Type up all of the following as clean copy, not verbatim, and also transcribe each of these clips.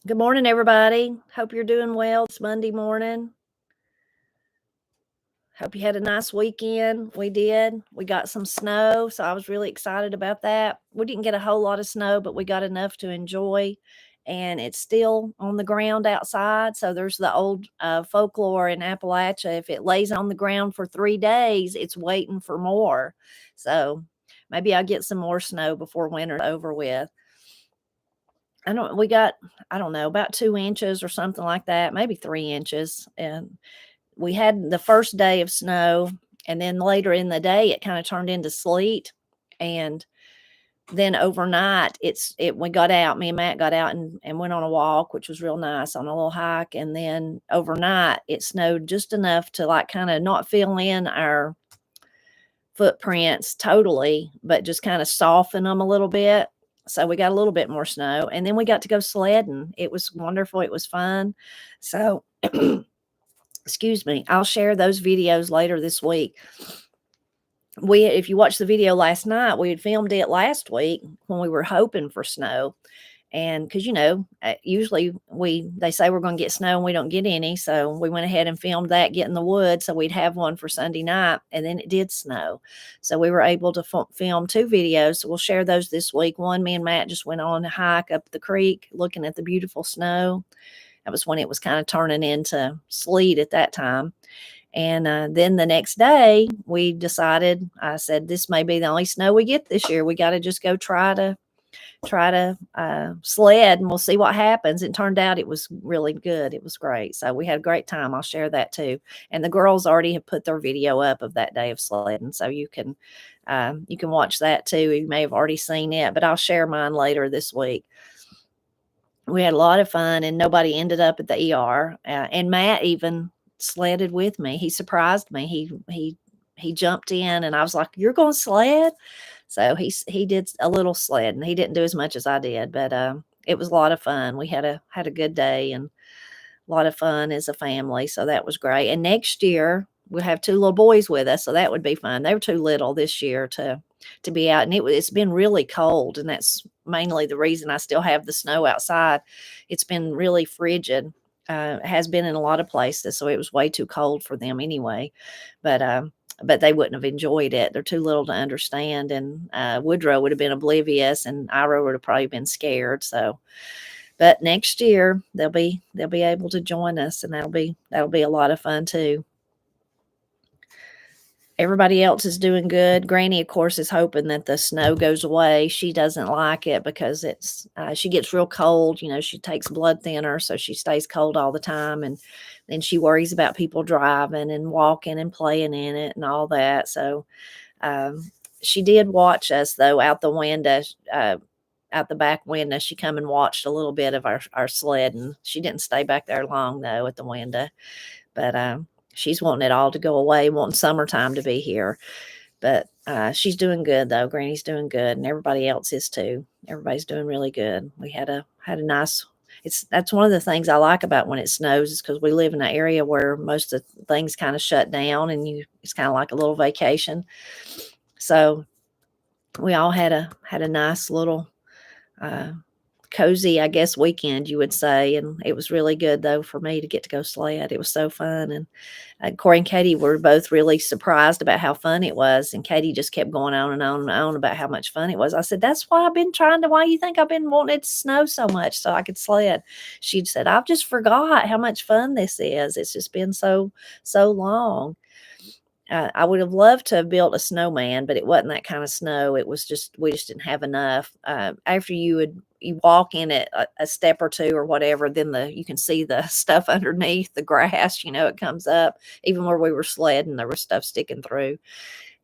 Good morning, everybody. Hope you're doing well. It's Monday morning. Hope you had a nice weekend. We did. We got some snow, so I was really excited about that. We didn't get a whole lot of snow, but we got enough to enjoy. And it's still on the ground outside. So there's the old folklore in Appalachia. If it lays on the ground for 3 days, it's waiting for more. So maybe I'll get some more snow before winter's over with. I don't know, about 2 inches or something like that, maybe 3 inches. And we had the first day of snow, and then later in the day, it kind of turned into sleet. And then overnight, we got out, me and Matt got out and went on a walk, which was real nice, on a little hike. And then overnight, it snowed just enough to like kind of not fill in our footprints totally, but just kind of soften them a little bit. So we got a little bit more snow, and then we got to go sledding. It was wonderful. It was fun. So, excuse me, I'll share those videos later this week. If you watched the video last night, we had filmed it last week when we were hoping for snow. And because usually they say we're going to get snow and we don't get any, so we went ahead and filmed that, get in the woods, so we'd have one for Sunday night. And then it did snow, so we were able to film 2 videos. So we'll share those this week. One, me and Matt just went on a hike up the creek looking at the beautiful snow. That was when it was kind of turning into sleet at that time. And then the next day we decided, I said, this may be the only snow we get this year. We got to just go try to sled, and we'll see what happens. It turned out it was really good. It was great. So we had a great time. I'll share that too. And the girls already have put their video up of that day of sledding, so you can watch that too. You may have already seen it, but I'll share mine later this week. We had a lot of fun, and nobody ended up at the ER. And Matt even sledded with me. He surprised me. He jumped in, and I was like, "You're going to sled?" So he did a little sled, and he didn't do as much as I did, but it was a lot of fun. We had a good day and a lot of fun as a family, so that was great. And next year we'll have 2 little boys with us, so that would be fun. They were too little this year to be out, and it's been really cold, and that's mainly the reason I still have the snow outside. It's been really frigid. It has been in a lot of places, so it was way too cold for them anyway. But they wouldn't have enjoyed it. They're too little to understand. And Woodrow would have been oblivious, and Ira would have probably been scared. So, but next year they'll be able to join us, and that'll be a lot of fun too. Everybody else is doing good. Granny, of course, is hoping that the snow goes away. She doesn't like it because she gets real cold. She takes blood thinner, so she stays cold all the time. And then she worries about people driving and walking and playing in it and all that. So she did watch us, though, out the window, out the back window. She come and watched a little bit of our sledding. She didn't stay back there long, though, at the window. But she's wanting it all to go away, wanting summertime to be here. But she's doing good, though. Granny's doing good, and everybody else is too. Everybody's doing really good. We had a nice. That's one of the things I like about when it snows, is because we live in an area where most of the things kind of shut down, and it's kind of like a little vacation. So we all had a nice little cozy, I guess, weekend, you would say. And it was really good, though, for me to get to go sled. It was so fun. And Corey and Katie were both really surprised about how fun it was. And Katie just kept going on and on and on about how much fun it was. I said, that's why why you think I've been wanting it to snow so much, so I could sled. She said, I've just forgot how much fun this is. It's just been so long. I would have loved to have built a snowman, but it wasn't that kind of snow. It was we just didn't have enough. After you walk in it a step or two or whatever, then you can see the stuff underneath the grass. It comes up. Even where we were sledding, there was stuff sticking through.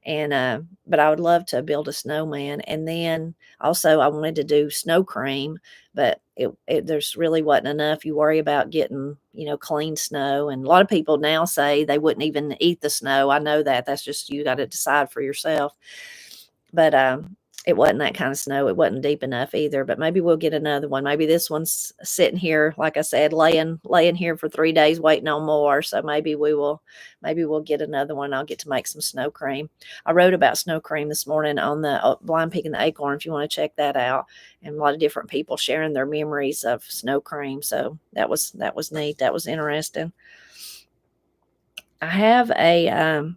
And but I would love to build a snowman. And then also I wanted to do snow cream, but there's really wasn't enough. You worry about getting clean snow, and a lot of people now say they wouldn't even eat the snow. I know that's just, you got to decide for yourself. But it wasn't that kind of snow. It wasn't deep enough either, but maybe we'll get another one. Maybe this one's sitting here, like I said, laying here for 3 days waiting on more. So maybe we'll get another one. I'll get to make some snow cream. I wrote about snow cream this morning on the Blind Pig and the Acorn, if you want to check that out. And a lot of different people sharing their memories of snow cream. So that was neat. That was interesting. I have a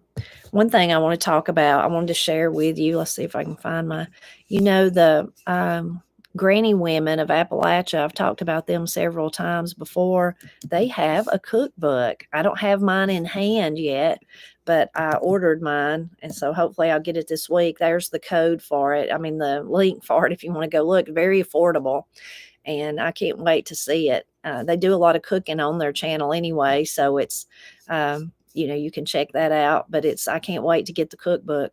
one thing I want to talk about. I wanted to share with you. Let's see if I can find my, the granny women of Appalachia. I've talked about them several times before. They have a cookbook. I don't have mine in hand yet, but I ordered mine, and so hopefully I'll get it this week. There's the code for it. I mean, the link for it if you want to go look. Very affordable, and I can't wait to see it. They do a lot of cooking on their channel anyway, so it's you can check that out, but I can't wait to get the cookbook.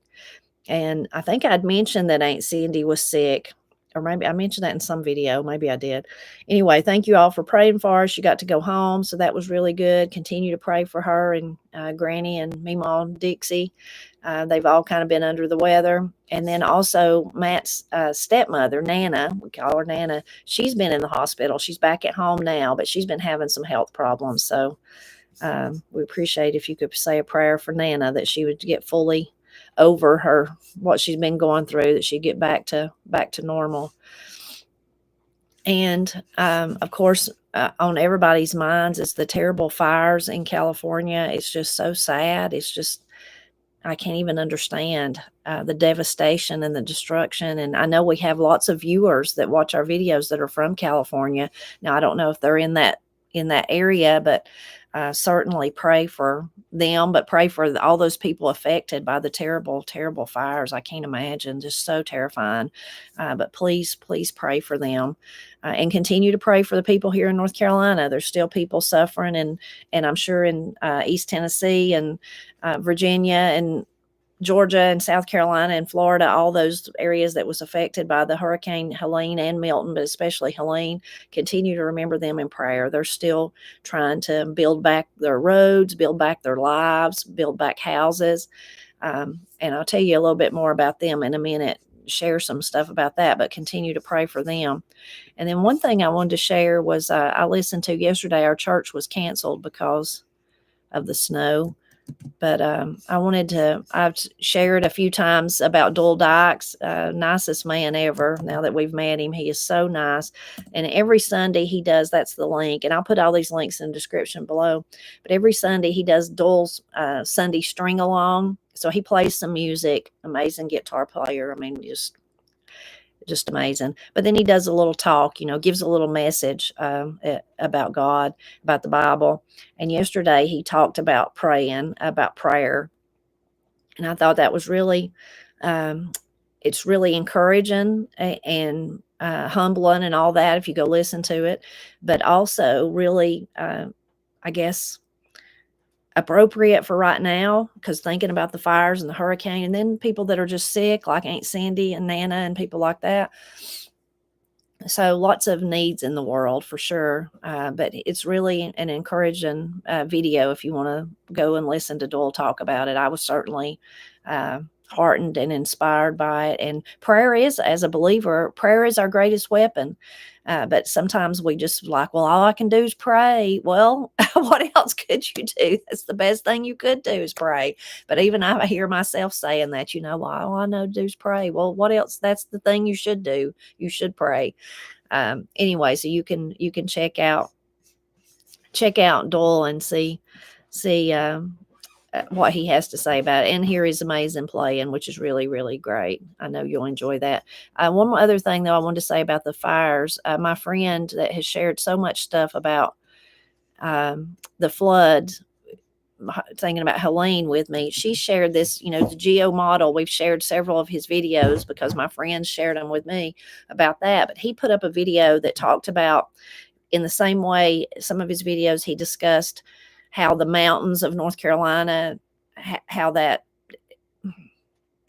And I think I'd mentioned that Aunt Cindy was sick, or maybe I mentioned that in some video. Maybe I did. Anyway, thank you all for praying for her. She got to go home, so that was really good. Continue to pray for her and Granny and Meemaw and Dixie. They've all kind of been under the weather. And then also Matt's stepmother, Nana, we call her Nana, she's been in the hospital. She's back at home now, but she's been having some health problems. So we appreciate if you could say a prayer for Nana, that she would get fully over what she's been going through, that she'd get back to normal. And of course, on everybody's minds is the terrible fires in California. It's just so sad. It's just, I can't even understand the devastation and the destruction. And I know we have lots of viewers that watch our videos that are from California. Now, I don't know if they're in that area, but certainly pray for them, but pray for all those people affected by the terrible, terrible fires. I can't imagine, just so terrifying. But please pray for them, and continue to pray for the people here in North Carolina. There's still people suffering, and I'm sure in East Tennessee and Virginia and Georgia and South Carolina and Florida, all those areas that was affected by the Hurricane Helene and Milton, but especially Helene, continue to remember them in prayer. They're still trying to build back their roads, build back their lives, build back houses. And I'll tell you a little bit more about them in a minute, share some stuff about that, but continue to pray for them. And then one thing I wanted to share was I listened to yesterday, our church was canceled because of the snow. But I've shared a few times about Dole Dykes, nicest man ever. Now that we've met him, he is so nice. And every Sunday he does, that's the link. And I'll put all these links in the description below. But every Sunday he does Dole's Sunday string along. So he plays some music, amazing guitar player. I mean, just amazing. But then he does a little talk, gives a little message about God, about the Bible. And yesterday he talked about about prayer. And I thought that was really, it's really encouraging and humbling and all that if you go listen to it. But also really, I guess, appropriate for right now, because thinking about the fires and the hurricane, and then people that are just sick like Aunt Cindy and Nana and people like that. So lots of needs in the world for sure. But it's really an encouraging video if you want to go and listen to Doyle talk about it. I was certainly heartened and inspired by it. And prayer is, as a believer, prayer is our greatest weapon. But sometimes we just like, well, all I can do is pray. Well, what else could you do? That's the best thing you could do is pray. But even I hear myself saying that, all I know to do is pray. Well, what else? That's the thing you should do. You should pray. Anyway, so you can check out Doyle and see what he has to say about it, and hear his amazing playing, which is really, really great. I know you'll enjoy that. One other thing, though, I wanted to say about the fires. My friend that has shared so much stuff about the flood, thinking about Helene with me, she shared this, the Geom Model. We've shared several of his videos because my friends shared them with me about that. But he put up a video that talked about, in the same way, some of his videos, he discussed how the mountains of North Carolina, how that,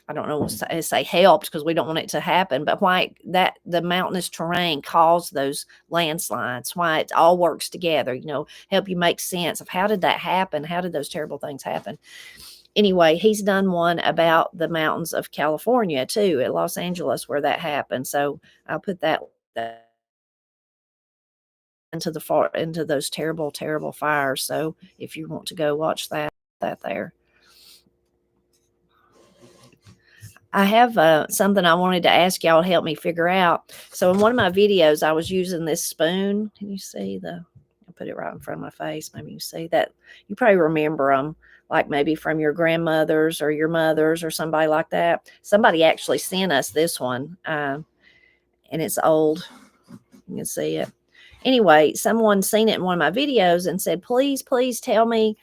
I don't know, say helped, because we don't want it to happen, but why that the mountainous terrain caused those landslides, why it all works together, help you make sense of how did that happen? How did those terrible things happen? anyway, he's done one about the mountains of California too, at Los Angeles, where that happened. So I'll put that into those terrible, terrible fires. So if you want to go watch that there. I have something I wanted to ask y'all to help me figure out. So in one of my videos, I was using this spoon. Can you see I'll put it right in front of my face. Maybe you see that. You probably remember them, like maybe from your grandmothers or your mothers or somebody like that. Somebody actually sent us this one, and it's old. You can see it. Anyway, someone seen it in one of my videos and said, please, please tell me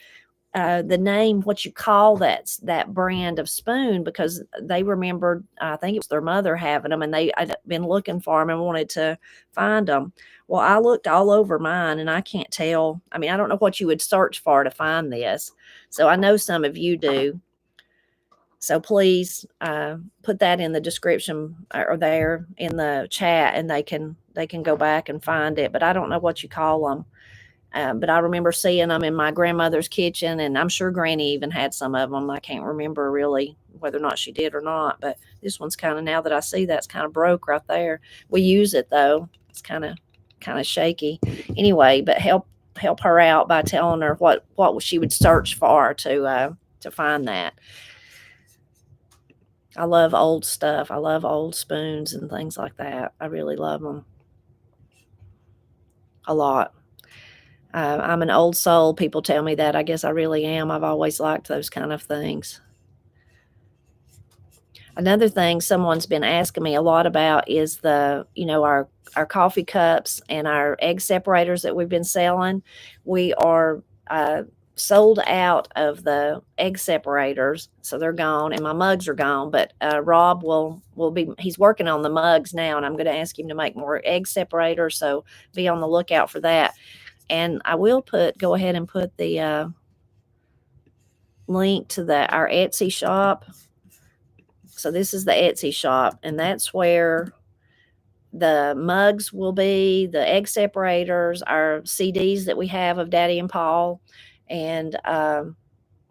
the name, what you call that brand of spoon, because they remembered, I think it was their mother having them, and I'd been looking for them and wanted to find them. Well, I looked all over mine and I can't tell. I mean, I don't know what you would search for to find this. So I know some of you do. So please put that in the description or there in the chat, and they can go back and find it. But I don't know what you call them. But I remember seeing them in my grandmother's kitchen, and I'm sure Granny even had some of them. I can't remember really whether or not she did or not, but this one's kind of, now that I see that's kind of broke right there. We use it though. It's kind of shaky. Anyway, but help her out by telling her what she would search for to find that. I love old stuff. I love old spoons and things like that. I really love them a lot. I'm an old soul. People tell me that. I guess I really am. I've always liked those kind of things. Another thing someone's been asking me a lot about is our coffee cups and our egg separators that we've been selling. We are sold out of the egg separators, so they're gone, and my mugs are gone. But Rob will be, he's working on the mugs now, and I'm going to ask him to make more egg separators, so be on the lookout for that. And I will go ahead and put the link to our Etsy shop. So this is the Etsy shop, and that's where the mugs will be, the egg separators, our CDs that we have of Daddy and Paul, and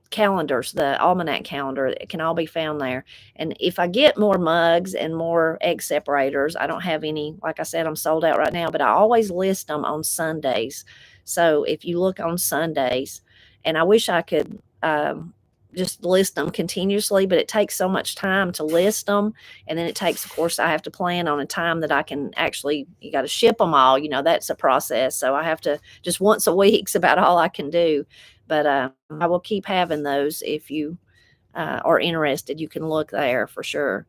calendars, the almanac calendar. It can all be found there. And if I get more mugs and more egg separators, I don't have any, like I said, I'm sold out right now, but I always list them on Sundays. So if you look on Sundays, and I wish I could just list them continuously, but it takes so much time to list them. And then it takes, of course, I have to plan on a time that I can actually, you got to ship them all, that's a process. So I have to, just once a week's about all I can do. But I will keep having those. If you are interested, you can look there for sure.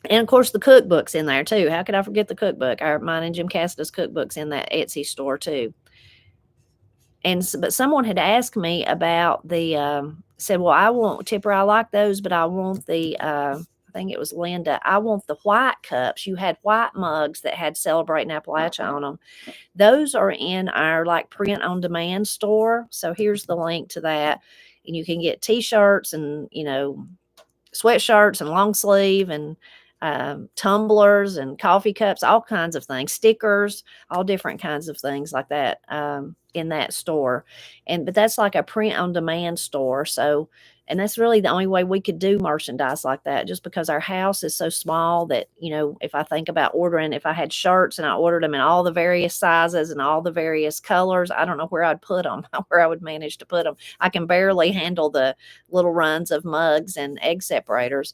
And of course, the cookbook's in there too. How could I forget the cookbook? Mine and Jim Cassidy's cookbook's in that Etsy store too. But someone had asked me about said, well, I want, Tipper, I like those, but I want I think it was Linda, I want the white cups. You had white mugs that had Celebrating Appalachia on them. Those are in our print on demand store. So here's the link to that. And you can get t-shirts and, sweatshirts and long sleeve and tumblers and coffee cups, all kinds of things, stickers, all different kinds of things like that in that store. But that's like a print on demand store. So, and that's really the only way we could do merchandise like that, just because our house is so small that, if I think about ordering, if I had shirts and I ordered them in all the various sizes and all the various colors, I don't know where I'd put them, where I would manage to put them. I can barely handle the little runs of mugs and egg separators.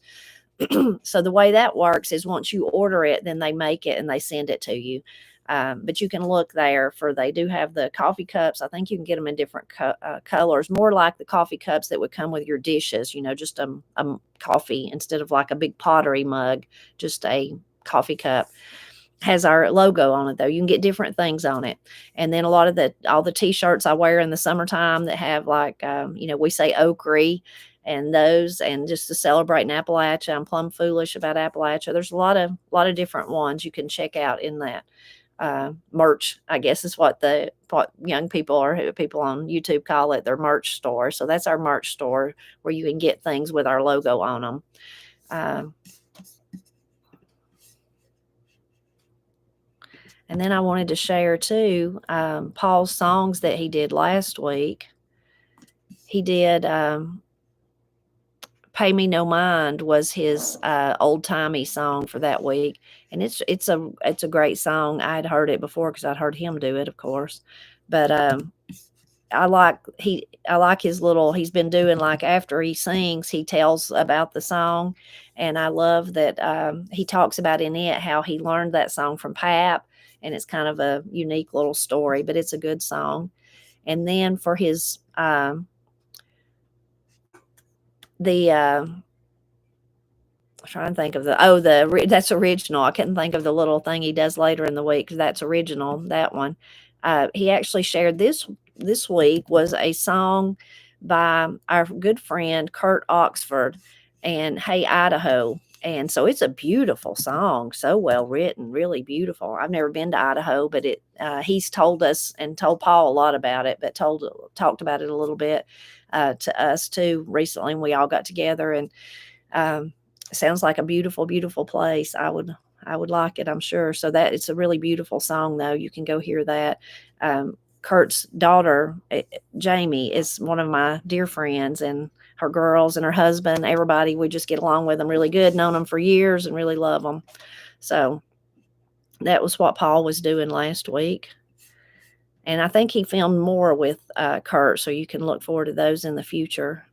So the way that works is once you order it, then they make it and they send it to you. But you can look there they do have the coffee cups. I think you can get them in different colors, more like the coffee cups that would come with your dishes, just a coffee instead of like a big pottery mug, just a coffee cup. Has our logo on it though. You can get different things on it. And then a lot of all the t-shirts I wear in the summertime that have we say Oakery and those, and just to celebrate in Appalachia. I'm plumb foolish about Appalachia. There's a lot of different ones you can check out in that merch, I guess is what young people or people on YouTube call it, their merch store. So that's our merch store where you can get things with our logo on them. And then I wanted to share too, Paul's songs that he did last week. He did Pay Me No Mind was his old-timey song for that week, and it's a great song. I'd heard it before because I'd heard him do it, of course, but I like his little he's been doing, like, after he sings, he tells about the song, and I love that, he talks about in it how he learned that song from Pap, and it's kind of a unique little story, but it's a good song. And then for his, the, I'm trying to think of that's original. I couldn't think of the little thing he does later in the week 'cause that's original, that one. He actually shared this week was a song by our good friend Kurt Oxford and Hey Idaho. And so it's a beautiful song, so well written, really beautiful. I've never been to Idaho, but he's told us and told Paul a lot about it, but talked about it a little bit to us too recently when we all got together. And um, sounds like a beautiful, beautiful place. I would like it, I'm sure. So that it's a really beautiful song, though. You can go hear that. Kurt's daughter, Jamie, is one of my dear friends, and her girls and her husband, everybody, we just get along with them really good, known them for years and really love them. So that was what Paul was doing last week. And I think he filmed more with Kurt, so you can look forward to those in the future.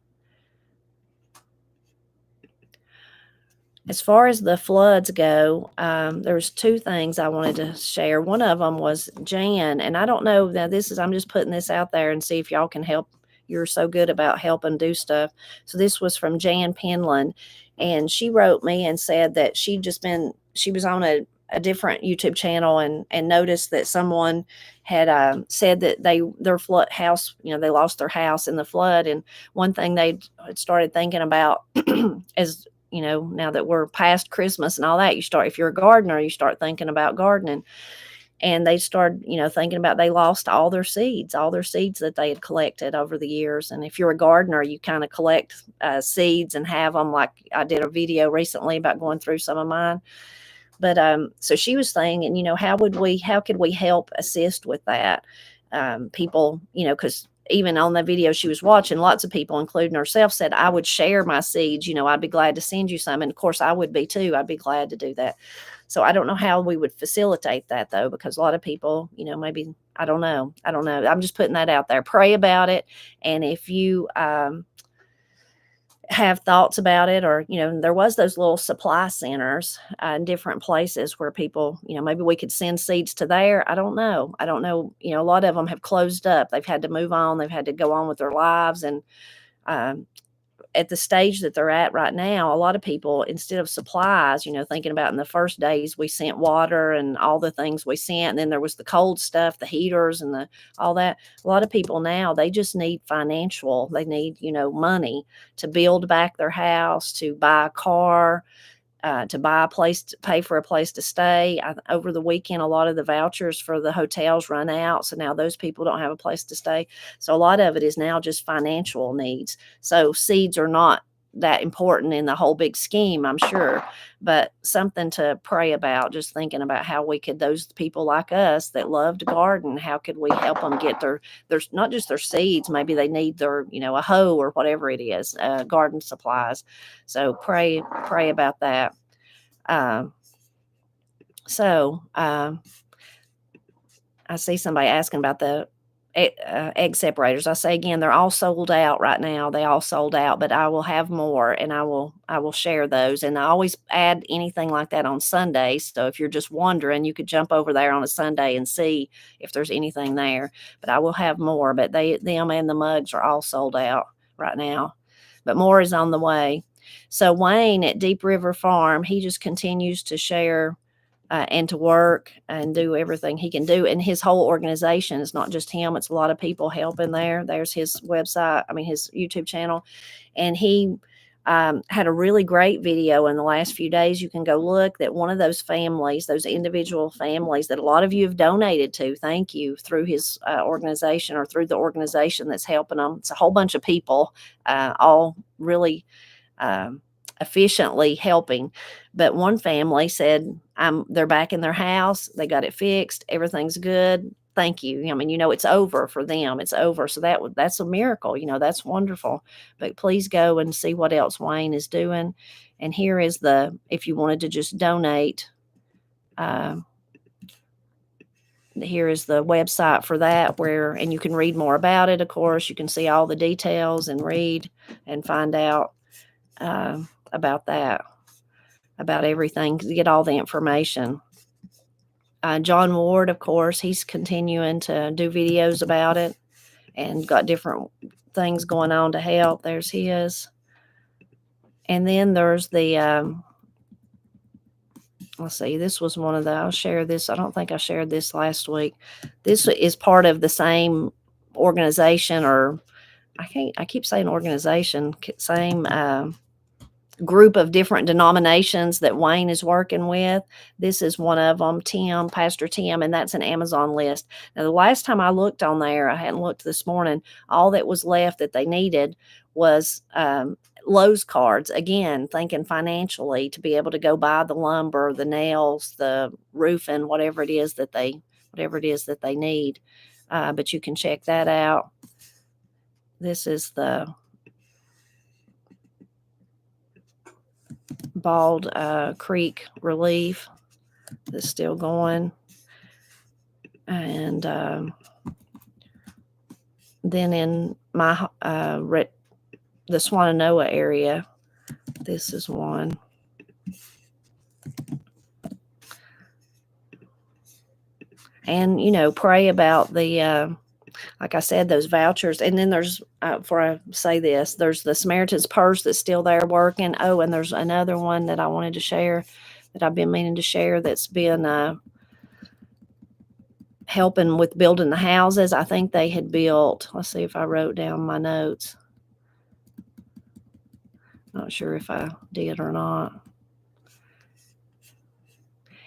As far as the floods go, there's two things I wanted to share. One of them was Jan, and I don't know, now I'm just putting this out there and see if y'all can help. You're so good about helping do stuff. So this was from Jan Penland, and she wrote me and said that she was on a different YouTube channel and noticed that someone had said that their flood house, they lost their house in the flood. And one thing they had started thinking about is, now that we're past Christmas and all that, if you're a gardener, you start thinking about gardening. And they started, thinking about they lost all their seeds that they had collected over the years. And if you're a gardener, you kind of collect seeds and have them. Like I did a video recently about going through some of mine. But so she was thinking, how could we help assist with that? People, because even on the video she was watching, lots of people, including herself, said, I would share my seeds. I'd be glad to send you some. And of course I would be too. I'd be glad to do that. So I don't know how we would facilitate that though, because a lot of people, maybe, I don't know. I'm just putting that out there. Pray about it. And if you, have thoughts about it, or there was those little supply centers in different places where people, maybe we could send seeds to there. I don't know, a lot of them have closed up. They've had to move on, they've had to go on with their lives. And at the stage that they're at right now, a lot of people, instead of supplies, thinking about in the first days, we sent water and all the things we sent. And then there was the cold stuff, the heaters and all that. A lot of people now, they just need they need, money to build back their house, to buy a car, to buy a place, to pay for a place to stay. Over the weekend, a lot of the vouchers for the hotels run out. So now those people don't have a place to stay. So a lot of it is now just financial needs. So seeds are not that important in the whole big scheme, I'm sure, but something to pray about, just thinking about how we could, those people like us that love to garden, how could we help them get their not just their seeds, maybe they need their, a hoe or whatever it is, garden supplies. So pray about that. I see somebody asking about the egg separators. I say again, they're all sold out right now. They all sold out, but I will have more, and I will share those. And I always add anything like that on Sundays. So if you're just wondering, you could jump over there on a Sunday and see if there's anything there. But I will have more. But them and the mugs are all sold out right now. But more is on the way. So Wayne at Deep River Farm, he just continues to share and to work and do everything he can do. And his whole organization, is not just him, it's a lot of people helping there. There's his website, his YouTube channel. And he had a really great video in the last few days. You can go look, that one of those families, those individual families that a lot of you have donated to, thank you, through his organization, or through the organization that's helping them. It's a whole bunch of people, all really efficiently helping. But one family said, they're back in their house. They got it fixed. Everything's good. thank you. I mean, it's over for them. It's over. So that's a miracle. That's wonderful. But please go and see what else Wayne is doing. And here is if you wanted to just donate, here is the website for that, and you can read more about it. Of course, you can see all the details and read and find out about that, about everything, get all the information. John Ward, of course, he's continuing to do videos about it and got different things going on to help. There's his. And then there's the, let's see, this was one of I'll share this. I don't think I shared this last week. This is part of the same organization, or I keep saying organization, same group of different denominations that Wayne is working with. This is one of them, Pastor Tim, and that's an Amazon list. Now, the last time I looked on there, I hadn't looked this morning, all that was left that they needed was Lowe's cards. Again, thinking financially to be able to go buy the lumber, the nails, the roofing, whatever it is that they need. But you can check that out. This is the Bald Creek Relief that's still going. And then in my the Swananoa area, this is one. And pray about the like I said, those vouchers. And then there's before I say this, there's the Samaritans Purse that's still there working. Oh, and there's another one that I wanted to share that I've been meaning to share that's been helping with building the houses. I think they had built, let's see if I wrote down my notes. Not sure if I did or not.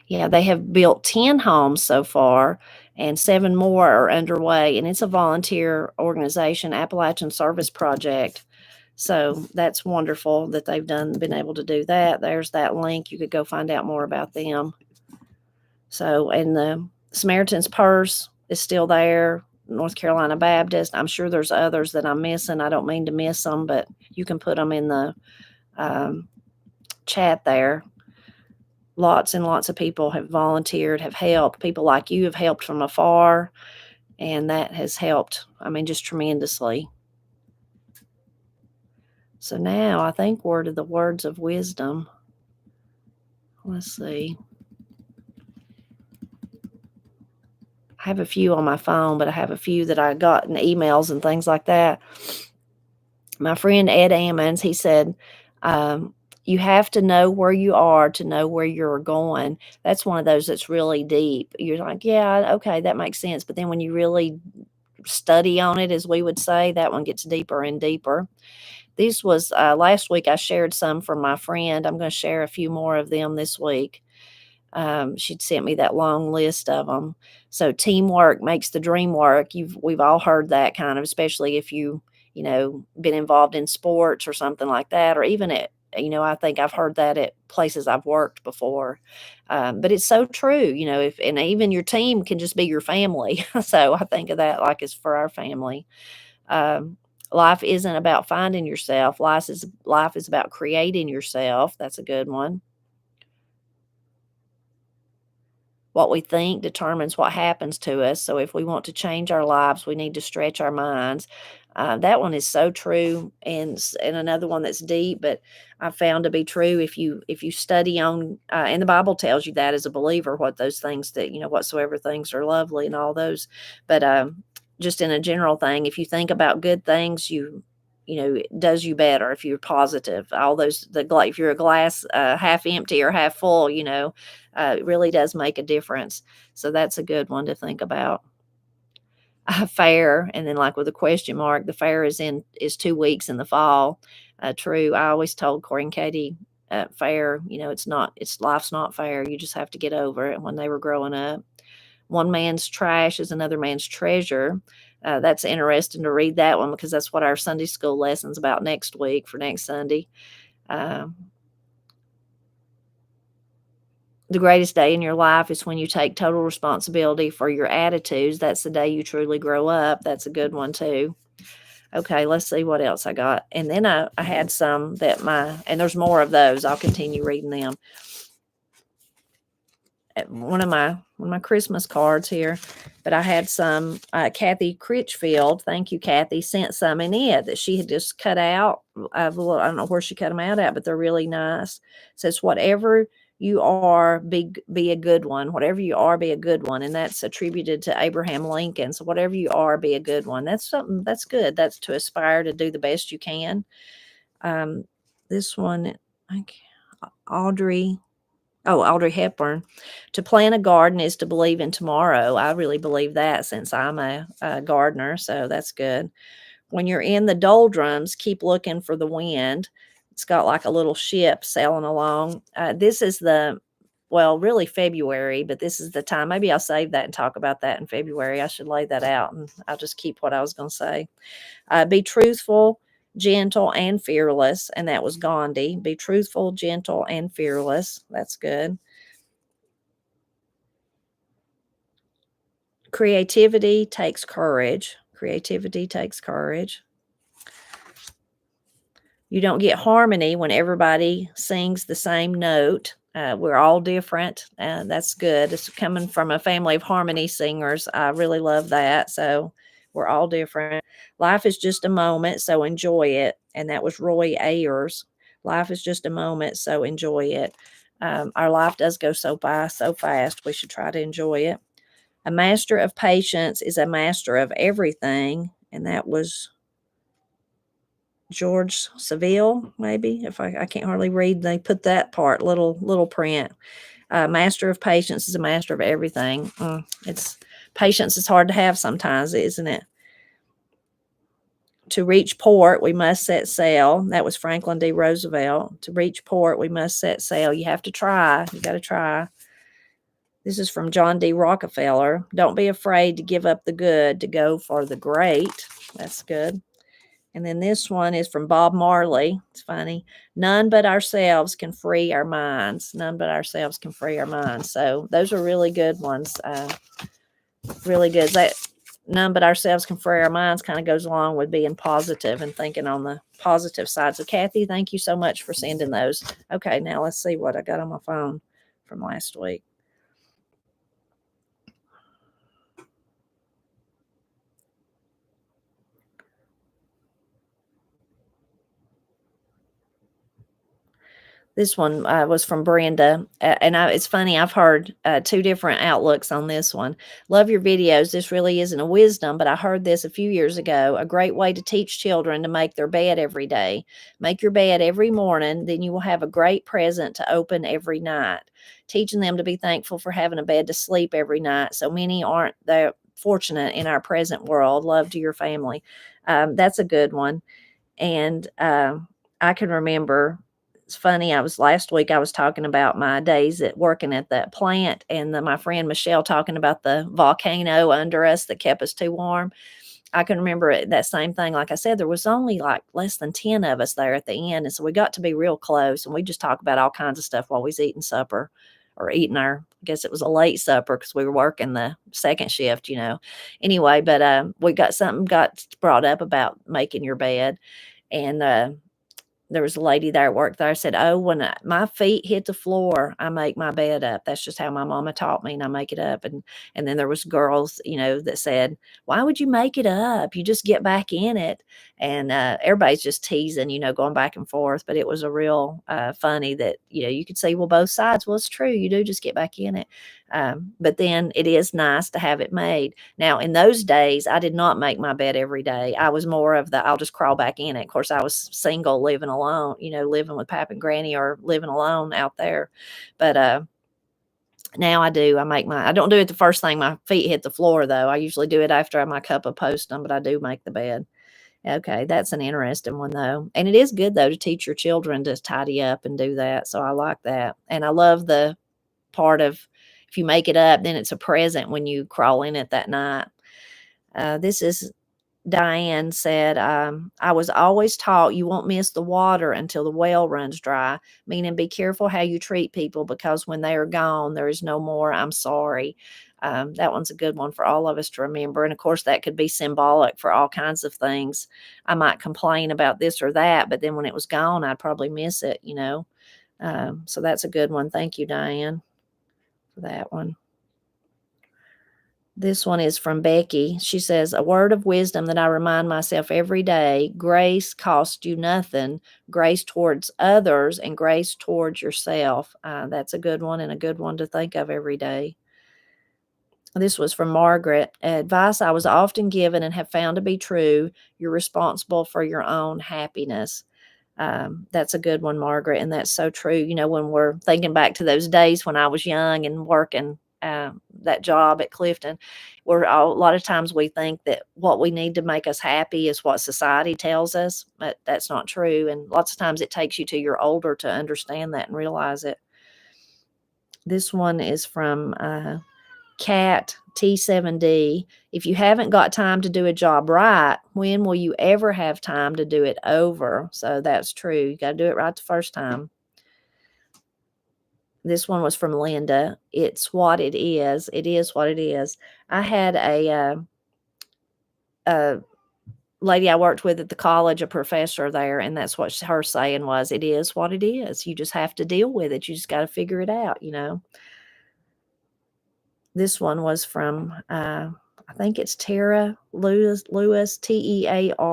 Yeah, they have built 10 homes so far, and 7 more are underway. And it's a volunteer organization, Appalachian Service Project. So that's wonderful that they've been able to do that. There's that link. You could go find out more about them. So, and the Samaritans Purse is still there, North Carolina Baptist. I'm sure there's others that I'm missing. I don't mean to miss them, but you can put them in the chat there. Lots and lots of people have volunteered, have helped. People like you have helped from afar, and that has helped, just tremendously. So now I think we're to the words of wisdom. Let's see. I have a few on my phone, but I have a few that I got in emails and things like that. My friend Ed Ammons, he said, you have to know where you are to know where you're going. That's one of those that's really deep. You're like, yeah, okay, that makes sense. But then when you really study on it, as we would say, that one gets deeper and deeper. This was last week. I shared some from my friend. I'm going to share a few more of them this week. She'd sent me that long list of them. So teamwork makes the dream work. We've all heard that kind of, especially if been involved in sports or something like that, or even I think I've heard that at places I've worked before. But it's so true, and even your team can just be your family. So I think of that like it's for our family. Life isn't about finding yourself. Life is about creating yourself. That's a good one. What we think determines what happens to us. So if we want to change our lives, we need to stretch our minds. That one is so true, and another one that's deep, but I found to be true. If you study on, and the Bible tells you that as a believer, what those things that whatsoever things are lovely and all those. But just in a general thing, if you think about good things, it does you better if you're positive. All those, if you're a glass half empty or half full, it really does make a difference. So that's a good one to think about. Fair, and then like with a question mark, the fair is 2 weeks in the fall. True. I always told Corey and Katie, fair, life's not fair. You just have to get over it. When they were growing up, one man's trash is another man's treasure. That's interesting to read that one, because that's what our Sunday school lesson's about next week for next Sunday. The greatest day in your life is when you take total responsibility for your attitudes. That's the day you truly grow up. That's a good one too. Okay, let's see what else I got. And then I had some that and there's more of those. I'll continue reading them. One of my Christmas cards here, but I had some Kathy Critchfield. Thank you, Kathy. Sent some in it that she had just cut out. I don't know where she cut them out at, but they're really nice. It says, whatever you are, be a good one. Whatever you are, be a good one. And that's attributed to Abraham Lincoln. So whatever you are, be a good one. That's something that's good. That's to aspire to do the best you can. This one, Audrey Hepburn. To plant a garden is to believe in tomorrow. I really believe that since I'm a gardener, so that's good. When you're in the doldrums, keep looking for the wind. It's got like a little ship sailing along. This is really February, but this is the time. Maybe I'll save that and talk about that in February. I should lay that out, and I'll just keep what I was going to say. Be truthful, gentle, and fearless. And that was Gandhi. Be truthful, gentle, and fearless. That's good. Creativity takes courage. Creativity takes courage. You don't get harmony when everybody sings the same note. We're all different. That's good. It's coming from a family of harmony singers. I really love that. So we're all different. Life is just a moment, so enjoy it. And that was Roy Ayers. Life is just a moment, so enjoy it. Our life does go so fast. We should try to enjoy it. A master of patience is a master of everything. And that was George Seville, maybe. If I can't hardly read, they put that part, little print. Master of patience is a master of everything. It's patience is hard to have sometimes, isn't it? To reach port, we must set sail. That was Franklin D. Roosevelt. To reach port, we must set sail. You have to try. You got to try. This is from John D. Rockefeller. Don't be afraid to give up the good to go for the great. That's good. And then this one is from Bob Marley. It's funny. None but ourselves can free our minds. None but ourselves can free our minds. So those are really good ones. Really good. That none but ourselves can free our minds kind of goes along with being positive and thinking on the positive side. So Kathy, thank you so much for sending those. Okay, now let's see what I got on my phone from last week. This one was from Brenda, and it's funny. I've heard two different outlooks on this one. Love your videos. This really isn't a wisdom, but I heard this a few years ago. A great way to teach children to make their bed every day. Make your bed every morning, then you will have a great present to open every night. Teaching them to be thankful for having a bed to sleep every night. So many aren't that fortunate in our present world. Love to your family. That's a good one. And I can remember. It's funny. Last week I was talking about my days at working at that plant, and my friend Michelle talking about the volcano under us that kept us too warm. I can remember that same thing. Like I said, there was only like less than 10 of us there at the end. And so we got to be real close, and we just talk about all kinds of stuff while we was eating supper or eating I guess it was a late supper because we were working the second shift, Anyway, but we got brought up about making your bed. And there was a lady there at work there said, oh, when my feet hit the floor, I make my bed up. That's just how my mama taught me, and I make it up. And then there was girls, that said, why would you make it up? You just get back in it. And everybody's just teasing, going back and forth. But it was a real funny that, you could see, well, both sides. Well, it's true. You do just get back in it. But then it is nice to have it made. Now, in those days, I did not make my bed every day. I was more of I'll just crawl back in it. Of course, I was single, living alone, living with Pap and Granny or living alone out there. But now I do. I don't do it the first thing my feet hit the floor, though. I usually do it after my cup of postum, but I do make the bed. Okay, that's an interesting one, though. And it is good, though, to teach your children to tidy up and do that. So I like that. And I love the part of, if you make it up, then it's a present when you crawl in it that night. This is Diane said, I was always taught you won't miss the water until the well runs dry, meaning be careful how you treat people because when they are gone, there is no more. I'm sorry. That one's a good one for all of us to remember. And of course, that could be symbolic for all kinds of things. I might complain about this or that, but then when it was gone, I'd probably miss it, you know. So that's a good one. Thank you, Diane, for that one. This one is from Becky. She says, a word of wisdom that I remind myself every day: grace costs you nothing, grace towards others and grace towards yourself. That's a good one and a good one to think of every day. This was from Margaret. Advice I was often given and have found to be true: you're responsible for your own happiness. That's a good one, Margaret, and that's so true. You know, when we're thinking back to those days when I was young and working that job at Clifton, a lot of times we think that what we need to make us happy is what society tells us, but that's not true. And lots of times it takes you till you're older to understand that and realize it. This one is from Cat T7D. If you haven't got time to do a job right, when will you ever have time to do it over? So that's true. You got to do it right the first time. This one was from Linda. It's what it is. It is what it is. I had a lady I worked with at the college, a professor there, and that's what her saying was, it is what it is. You just have to deal with it. You just got to figure it out, you know. This one was from, I think it's Tara Lewis, TEARALEWIS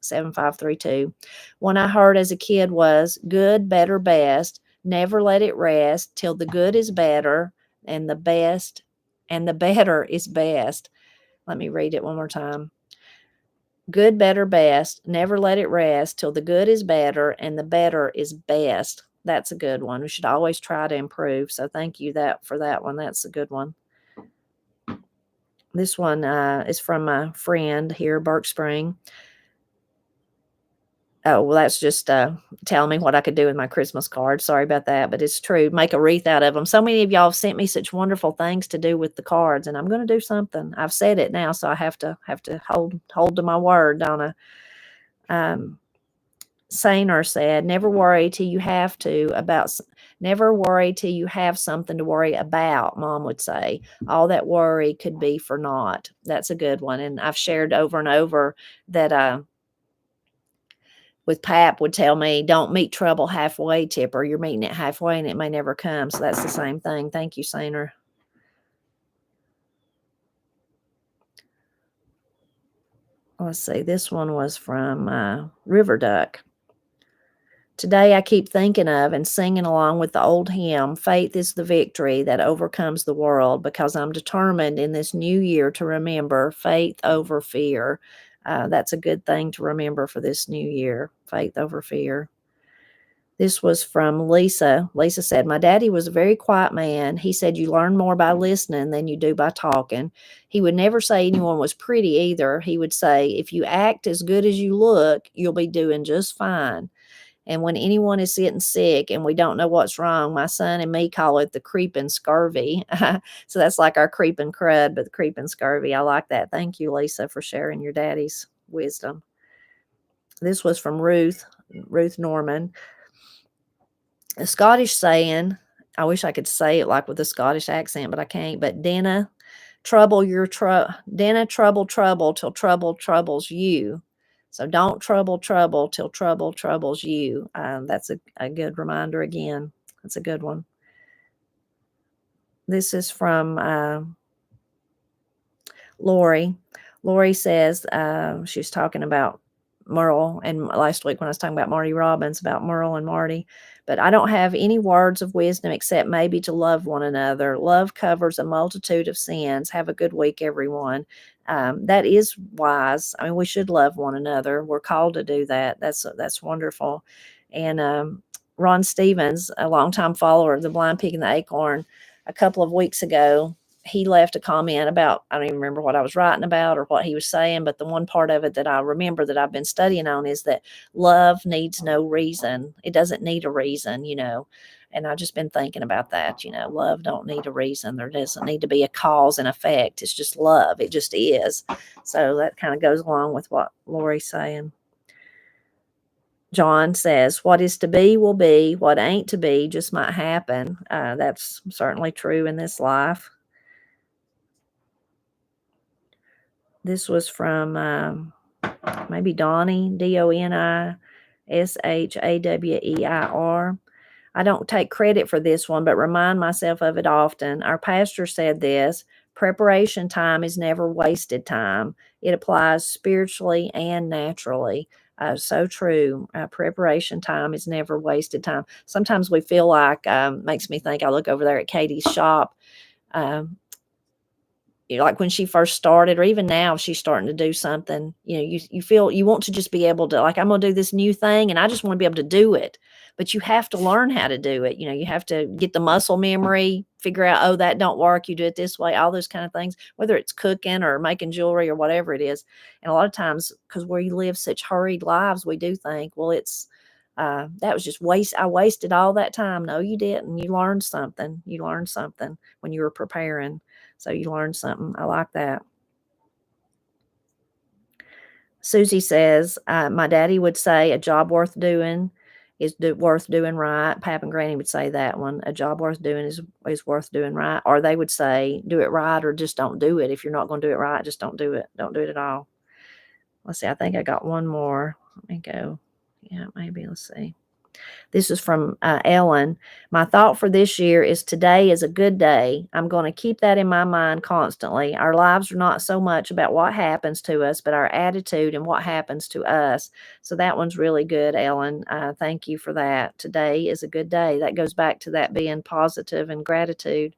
7532. One I heard as a kid was good, better, best. Never let it rest till the good is better and the best and the better is best. Let me read it one more time. Good, better, best. Never let it rest till the good is better and the better is best. That's a good one. We should always try to improve. So thank you for that one. That's a good one. This one is from my friend here, Burke Spring. Oh, well, that's just telling me what I could do with my Christmas card. Sorry about that, but it's true. Make a wreath out of them. So many of y'all have sent me such wonderful things to do with the cards, and I'm going to do something. I've said it now, so I have to hold to my word, Donna. Sainer said, never worry till you have something to worry about, Mom would say. All that worry could be for naught. That's a good one. And I've shared over and over that with Pap would tell me, don't meet trouble halfway, Tipper. You're meeting it halfway and it may never come. So that's the same thing. Thank you, Sainer. Let's see. This one was from River Duck. Today I keep thinking of and singing along with the old hymn, faith is the victory that overcomes the world, because I'm determined in this new year to remember faith over fear. That's a good thing to remember for this new year, faith over fear. This was from Lisa. Lisa said, my daddy was a very quiet man. He said you learn more by listening than you do by talking. He would never say anyone was pretty either. He would say, if you act as good as you look, you'll be doing just fine. And when anyone is getting sick and we don't know what's wrong, my son and me call it the creeping scurvy. So that's like our creeping crud, but the creeping scurvy. I like that. Thank you, Lisa, for sharing your daddy's wisdom. This was from Ruth Norman. A Scottish saying, I wish I could say it like with a Scottish accent, but I can't. But Dinna, trouble till trouble troubles you. So don't trouble till trouble troubles you. That's a good reminder again. That's a good one. This is from Lori. Lori says she was talking about Merle, and last week when I was talking about Marty Robbins, about Merle and Marty. But I don't have any words of wisdom except maybe to love one another. Love covers a multitude of sins. Have a good week, everyone. That is wise. I mean, we should love one another. We're called to do that. That's wonderful. And Ron Stevens, a longtime follower of the Blind Pig and the Acorn, a couple of weeks ago, he left a comment about, I don't even remember what I was writing about or what he was saying, but the one part of it that I remember that I've been studying on is that love needs no reason. It doesn't need a reason, you know. And I've just been thinking about that. Love don't need a reason. There doesn't need to be a cause and effect. It's just love. It just is. So that kind of goes along with what Lori's saying. John says, what is to be will be. What ain't to be just might happen. That's certainly true in this life. This was from maybe Donnie, DONISHAWEIR. I don't take credit for this one, but remind myself of it often. Our pastor said this: preparation time is never wasted time. It applies spiritually and naturally. So true. Preparation time is never wasted time. Sometimes we feel like, makes me think, I look over there at Katie's shop. Like when she first started, or even now, she's starting to do something, you feel you want to just be able to, like, I'm going to do this new thing and I just want to be able to do it. But you have to learn how to do it. You have to get the muscle memory, figure out, oh, that don't work. You do it this way, all those kind of things, whether it's cooking or making jewelry or whatever it is. And a lot of times, because we live such hurried lives, we do think, well, that was just I wasted all that time. No, you didn't. You learned something. You learned something when you were preparing. So you learned something. I like that. Susie says, my daddy would say a job worth doing is worth doing right. Pap and Granny would say that one. A job worth doing is worth doing right. Or they would say, do it right or just don't do it. If you're not going to do it right, just don't do it. Don't do it at all. Let's see. I think I got one more. Let me go. Yeah, maybe. Let's see. This is from Ellen. My thought for this year is today is a good day. I'm going to keep that in my mind constantly. Our lives are not so much about what happens to us, but our attitude and what happens to us. So that one's really good, Ellen. Thank you for that. Today is a good day. That goes back to that being positive and gratitude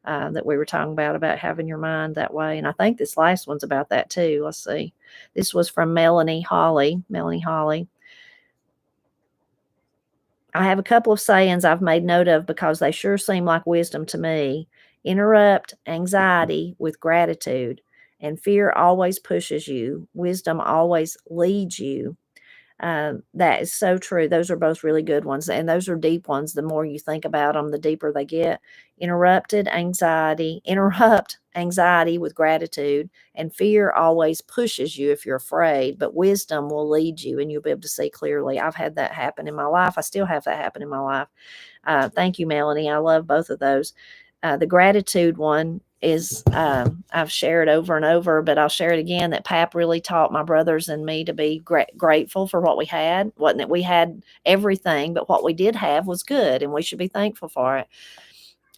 that we were talking about having your mind that way. And I think this last one's about that too. Let's see. This was from Melanie Holly. Melanie Holly. I have a couple of sayings I've made note of because they sure seem like wisdom to me. Interrupt anxiety with gratitude, and fear always pushes you. Wisdom always leads you. That is so true. Those are both really good ones, and those are deep ones. The more you think about them, the deeper they get. Interrupt anxiety with gratitude, and fear always pushes you if you're afraid, but wisdom will lead you and you'll be able to see clearly. I've had that happen in my life. I still have that happen in my life. Thank you, Melanie. I love both of those. The gratitude one is I've shared over and over, but I'll share it again, that Pap really taught my brothers and me to be grateful for what we had. Wasn't that we had everything, but what we did have was good, and we should be thankful for it.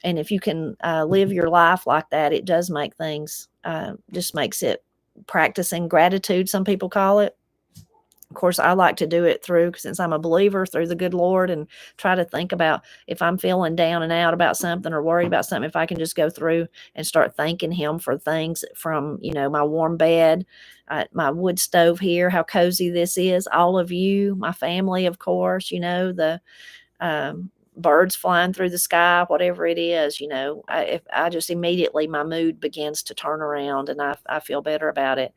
And if you can live your life like that, it does make things, just makes it practicing gratitude, some people call it. Of course, I like to do it since I'm a believer, through the good Lord, and try to think about if I'm feeling down and out about something or worried about something, if I can just go through and start thanking Him for things from, my warm bed, my wood stove here, how cozy this is, all of you, my family, of course, the birds flying through the sky, whatever it is, if I just immediately, my mood begins to turn around and I feel better about it.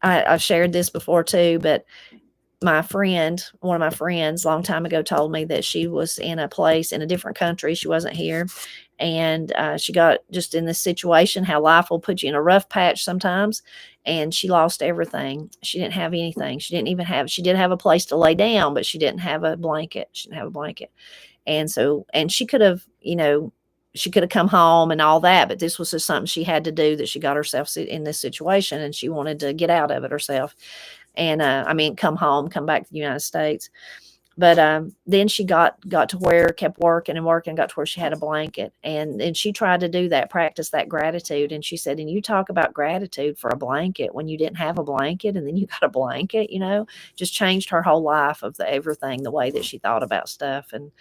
I've shared this before too, but one of my friends a long time ago told me that she was in a place in a different country. She wasn't here. And she got just in this situation, how life will put you in a rough patch sometimes. And she lost everything. She didn't have anything. She did have a place to lay down, but she didn't have a blanket. And she could have, she could have come home and all that, but this was just something she had to do, that she got herself in this situation and she wanted to get out of it herself. And come back to the United States. But then she got to where, kept working and working, got to where she had a blanket. And she tried to do that, practice that gratitude. And she said, and you talk about gratitude for a blanket when you didn't have a blanket, and then you got a blanket, just changed her whole life of everything, the way that she thought about stuff and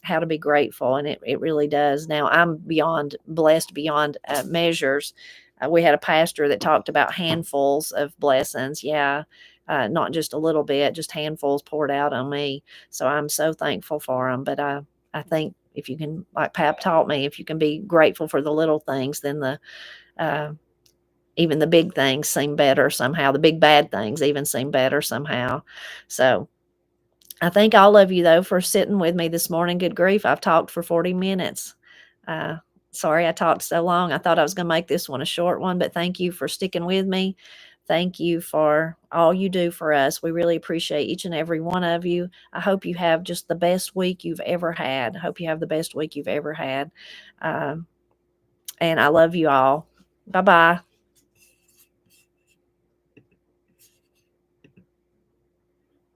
how to be grateful. And it really does. Now I'm blessed beyond measures. We had a pastor that talked about handfuls of blessings. Yeah. Not just a little bit, just handfuls poured out on me. So I'm so thankful for them. But I think if you can, like Pap taught me, if you can be grateful for the little things, then even the big things seem better somehow. The big bad things even seem better somehow. So I thank all of you, though, for sitting with me this morning. Good grief, I've talked for 40 minutes. Sorry I talked so long. I thought I was going to make this one a short one, but thank you for sticking with me. Thank you for all you do for us. We really appreciate each and every one of you. I hope you have just the best week you've ever had. I hope you have the best week you've ever had. And I love you all. Bye-bye.